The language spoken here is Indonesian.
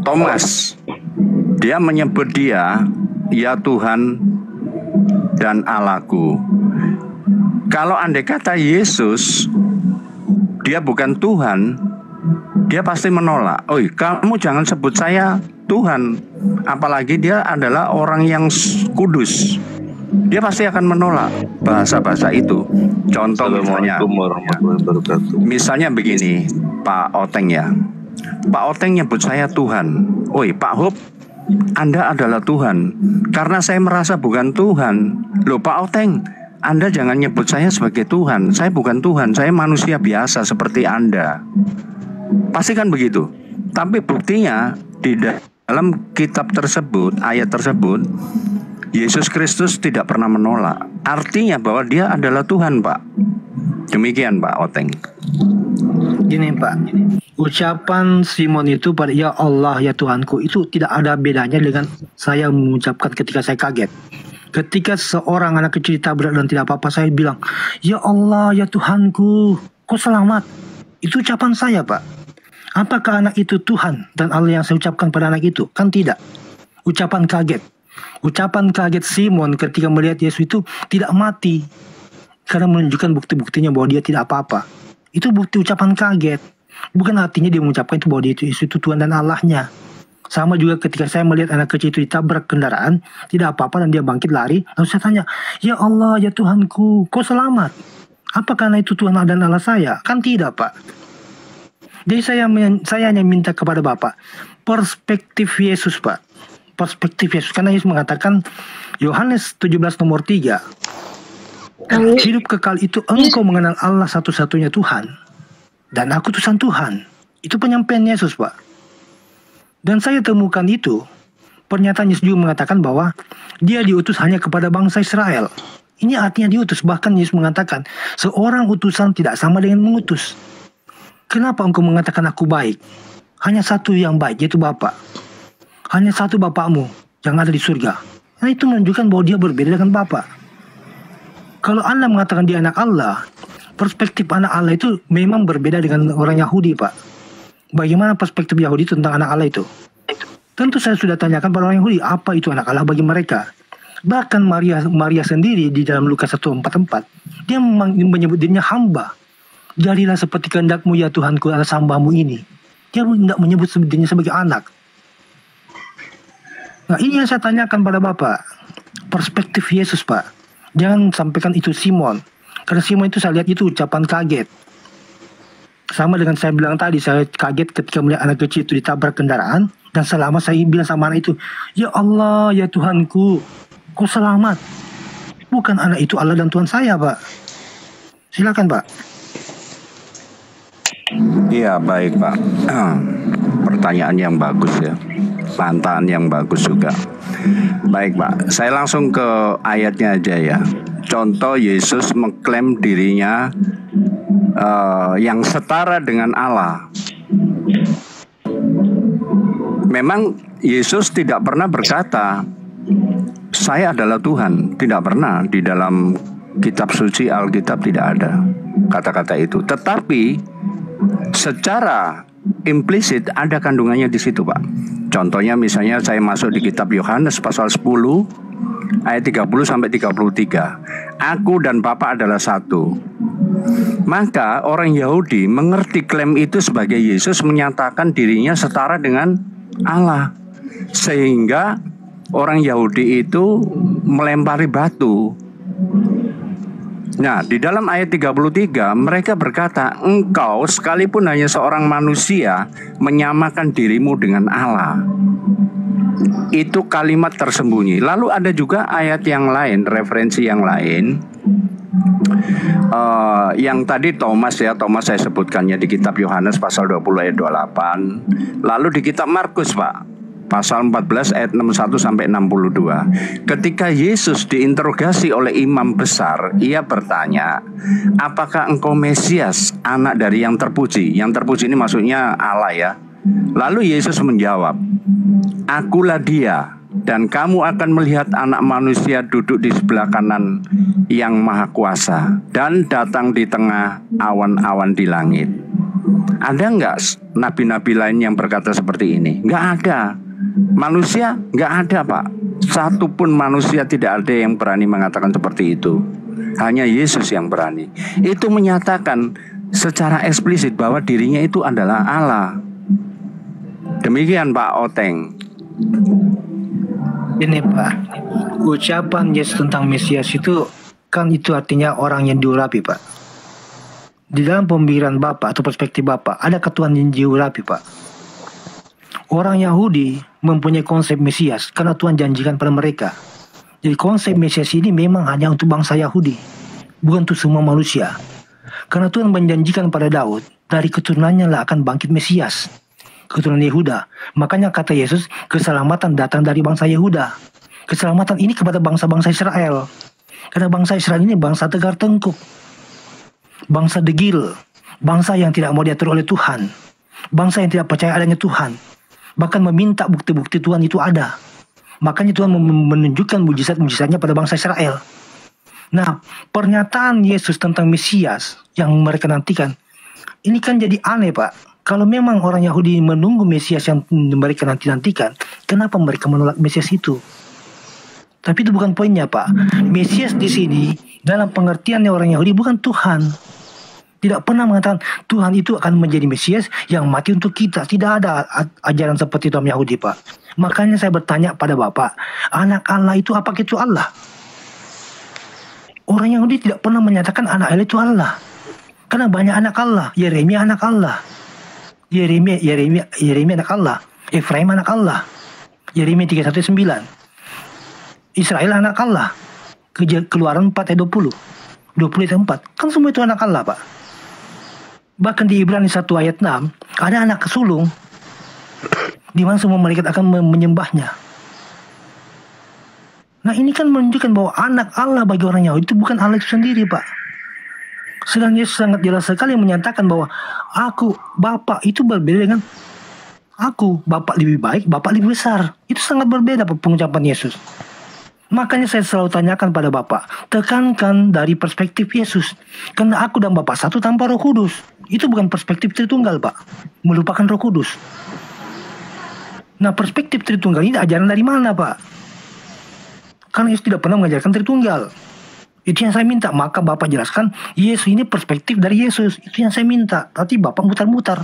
Thomas, dia menyebut dia, ya Tuhan dan Allahku. Kalau andai kata Yesus, dia bukan Tuhan, dia pasti menolak. Oi, kamu jangan sebut saya Tuhan. Apalagi dia adalah orang yang kudus. Dia pasti akan menolak bahasa-bahasa itu. Contoh misalnya begini, Pak Oteng ya. Pak Oteng nyebut saya Tuhan. Oi, Pak Hop, Anda adalah Tuhan. Karena saya merasa bukan Tuhan. Loh Pak Oteng, Anda jangan nyebut saya sebagai Tuhan. Saya bukan Tuhan, saya manusia biasa seperti Anda. Pasti kan begitu. Tapi buktinya di dalam kitab tersebut, ayat tersebut, Yesus Kristus tidak pernah menolak. Artinya bahwa dia adalah Tuhan, Pak. Demikian Pak Oteng. Gini Pak, ucapan Simon itu pada ya Allah ya Tuhanku itu tidak ada bedanya dengan saya mengucapkan ketika saya kaget. Ketika seorang anak kecil ditabrak dan tidak apa-apa, saya bilang ya Allah ya Tuhanku, kau selamat. Itu ucapan saya Pak. Apakah anak itu Tuhan dan Allah yang saya ucapkan pada anak itu? Kan tidak. Ucapan kaget. Ucapan kaget Simon ketika melihat Yesus itu tidak mati, karena menunjukkan bukti-buktinya bahwa dia tidak apa-apa. Itu bukti ucapan kaget. Bukan artinya dia mengucapkan itu bahwa dia Yesus itu Tuhan dan Allahnya. Sama juga ketika saya melihat anak kecil itu ditabrak kendaraan, tidak apa-apa dan dia bangkit lari. Lalu saya tanya, ya Allah ya Tuhanku, kau selamat. Apakah anak itu Tuhan dan Allah saya? Kan tidak Pak. Jadi saya hanya minta kepada Bapak perspektif Yesus Pak. Perspektif Yesus, karena Yesus mengatakan Yohanes 17 nomor 3, hidup kekal itu engkau mengenal Allah satu-satunya Tuhan dan aku utusan Tuhan. Itu penyampaian Yesus Pak. Dan saya temukan itu, pernyataan Yesus juga mengatakan bahwa dia diutus hanya kepada bangsa Israel. Ini artinya diutus. Bahkan Yesus mengatakan seorang utusan tidak sama dengan mengutus. Kenapa engkau mengatakan aku baik? Hanya satu yang baik, yaitu Bapa. Hanya satu Bapakmu yang ada di surga. Nah itu menunjukkan bahwa dia berbeda dengan Bapa. Kalau Anda mengatakan dia anak Allah, perspektif anak Allah itu memang berbeda dengan orang Yahudi Pak. Bagaimana perspektif Yahudi tentang anak Allah itu? Tentu saya sudah tanyakan pada orang Yahudi, apa itu anak Allah bagi mereka. Bahkan Maria sendiri di dalam Lukas 1:44, dia menyebut dirinya hamba. Jadilah seperti kehendakmu ya Tuhanku atas hambamu ini. Dia tidak menyebut dirinya sebagai anak. Nah ini yang saya tanyakan pada Bapak. Perspektif Yesus Pak. Jangan sampaikan itu Simon. Karena Simon itu saya lihat itu ucapan kaget. Sama dengan saya bilang tadi, saya kaget ketika melihat anak kecil itu ditabrak kendaraan. Dan selama saya bilang sama anak itu, ya Allah ya Tuhanku, kau selamat. Bukan anak itu Allah dan Tuhan saya Pak. Silakan Pak. Iya baik Pak. Pertanyaan yang bagus ya. Bantahan yang bagus juga. Baik Pak, saya langsung ke ayatnya aja ya. Contoh Yesus mengklaim dirinya yang setara dengan Allah. Memang Yesus tidak pernah berkata saya adalah Tuhan. Tidak pernah. Di dalam kitab suci Alkitab tidak ada kata-kata itu. Tetapi secara implisit ada kandungannya di situ Pak. Contohnya misalnya saya masuk di kitab Yohanes pasal 10 ayat 30 sampai 33. Aku dan Bapa adalah satu. Maka orang Yahudi mengerti klaim itu sebagai Yesus menyatakan dirinya setara dengan Allah. Sehingga orang Yahudi itu melempari batu. Nah, di dalam ayat 33 mereka berkata, engkau sekalipun hanya seorang manusia menyamakan dirimu dengan Allah. Itu kalimat tersembunyi. Lalu ada juga ayat yang lain, referensi yang lain. Yang tadi Thomas saya sebutkannya di kitab Yohanes pasal 20 ayat 28. Lalu di kitab Markus Pak, pasal 14 ayat 61 sampai 62. Ketika Yesus diinterogasi oleh imam besar, ia bertanya, apakah engkau Mesias, anak dari yang terpuji? Yang terpuji ini maksudnya Allah ya. Lalu Yesus menjawab, akulah dia, dan kamu akan melihat anak manusia duduk di sebelah kanan yang maha kuasa dan datang di tengah awan-awan di langit. Ada nggak nabi-nabi lain yang berkata seperti ini? Nggak ada. Manusia nggak ada, Pak. Satu pun manusia tidak ada yang berani mengatakan seperti itu. Hanya Yesus yang berani. Itu menyatakan secara eksplisit bahwa dirinya itu adalah Allah. Demikian Pak Oteng. Ini Pak, ucapan Yesus tentang Mesias itu kan itu artinya orang yang diurapi Pak. Di dalam pemikiran Bapak atau perspektif Bapak ada ketuhanan yang diurapi Pak. Orang Yahudi mempunyai konsep Mesias karena Tuhan janjikan pada mereka. Jadi konsep Mesias ini memang hanya untuk bangsa Yahudi, bukan untuk semua manusia. Karena Tuhan menjanjikan pada Daud, dari keturunannya lah akan bangkit Mesias, keturunan Yehuda. Makanya kata Yesus, keselamatan datang dari bangsa Yehuda. Keselamatan ini kepada bangsa-bangsa Israel. Karena bangsa Israel ini bangsa tegar tengkuk, bangsa degil, bangsa yang tidak mau diatur oleh Tuhan, bangsa yang tidak percaya adanya Tuhan, bahkan meminta bukti-bukti Tuhan itu ada. Makanya Tuhan menunjukkan mujizat-mujizatnya pada bangsa Israel. Nah, pernyataan Yesus tentang Mesias yang mereka nantikan, ini kan jadi aneh Pak. Kalau memang orang Yahudi menunggu Mesias yang mereka nantikan, kenapa mereka menolak Mesias itu? Tapi itu bukan poinnya Pak. Mesias di sini dalam pengertiannya orang Yahudi bukan Tuhan. Tidak pernah mengatakan Tuhan itu akan menjadi Mesias yang mati untuk kita. Tidak ada ajaran seperti itu orang Yahudi Pak. Makanya saya bertanya pada Bapak, anak Allah itu apakah itu Allah? Orang Yahudi tidak pernah menyatakan anak Allah itu Allah. Karena banyak anak Allah. Yeremia anak Allah. Yeremia anak Allah. Efraim anak Allah. Yeremia 31:9. Israel anak Allah. Keluaran 4 ayat 20. 20 ayat 4. Kan semua itu anak Allah Pak. Bahkan di Ibrani 1 ayat 6 ada anak sulung di mana semua malaikat akan menyembahnya. Nah ini kan menunjukkan bahwa anak Allah bagi orang Yahudi itu bukan Allah itu sendiri Pak. Sedang Yesus sangat jelas sekali menyatakan bahwa aku, Bapa itu berbeda dengan aku. Bapa lebih baik, Bapa lebih besar. Itu sangat berbeda pengucapan Yesus. Makanya saya selalu tanyakan pada Bapak, tekankan dari perspektif Yesus. Karena aku dan Bapak satu tanpa Roh Kudus. Itu bukan perspektif Tritunggal Pak. Melupakan Roh Kudus. Nah perspektif Tritunggal ini ajaran dari mana Pak? Karena Yesus tidak pernah mengajarkan Tritunggal. Itu yang saya minta. Maka Bapak jelaskan, Yesus ini perspektif dari Yesus. Itu yang saya minta. Tapi Bapak mutar-mutar.